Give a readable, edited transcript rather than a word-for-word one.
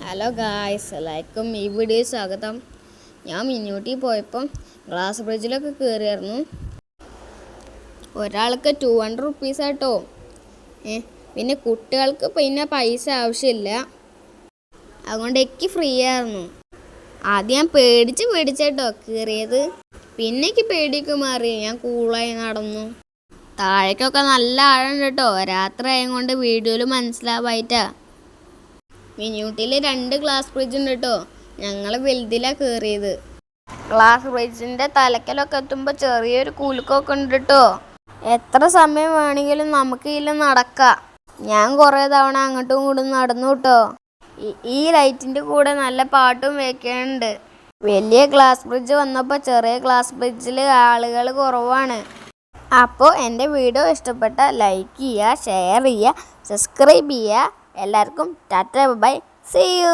Hello guys, എല്ലാവർക്കും ഈ video സ്വാഗതം. ഞാൻ മിന്നൂട്ടി പോയപ്പം ഗ്ലാസ് ബ്രിഡ്ജിലൊക്കെ കയറിയായിരുന്നു. ഒരാൾക്ക് 200 റുപ്പീസ് ആട്ടോ. പിന്നെ കുട്ടികൾക്ക് പിന്നെ പൈസ ആവശ്യമില്ല, അതുകൊണ്ട് എനിക്ക് ഫ്രീ ആയിരുന്നു. ആദ്യം ഞാൻ പേടിച്ചേട്ടോ കയറിയത്. പിന്നെ എനിക്ക് പേടിയൊക്കെ മാറി, ഞാൻ കൂളായി നടന്നു. താഴേക്കൊക്കെ നല്ല ആഴമുണ്ട് കേട്ടോ. രാത്രി ആയതുകൊണ്ട് വീഡിയോയിൽ മനസ്സിലാവായിട്ടാ. മിനിയൂട്ടിയിൽ 2 ഗ്ലാസ് ബ്രിഡ്ജ് ഉണ്ട് കേട്ടോ. ഞങ്ങൾ വലുതിലാണ് കയറിയത്. ഗ്ലാസ് ബ്രിഡ്ജിൻ്റെ തലക്കലൊക്കെ എത്തുമ്പോൾ ചെറിയൊരു കുലുക്കമൊക്കെ ഉണ്ട് കേട്ടോ. എത്ര സമയം വേണമെങ്കിലും നമുക്ക് ഇതിൽ നടക്കാം. ഞാൻ കുറേ തവണ അങ്ങോട്ടും ഇങ്ങോട്ടും നടന്നു കേട്ടോ. ഈ ലൈറ്റിൻ്റെ കൂടെ നല്ല പാട്ടും വെക്കുന്നുണ്ട്. വലിയ ഗ്ലാസ് ബ്രിഡ്ജ് വന്നപ്പോൾ ചെറിയ ഗ്ലാസ് ബ്രിഡ്ജിൽ ആളുകൾ കുറവാണ്. അപ്പോൾ എൻ്റെ വീഡിയോ ഇഷ്ടപ്പെട്ടാൽ ലൈക്ക് ചെയ്യുക, ഷെയർ ചെയ്യുക, സബ്സ്ക്രൈബ് ചെയ്യുക. എല്ലാവർക്കും ടാറ്റ ബൈ, സീ യു.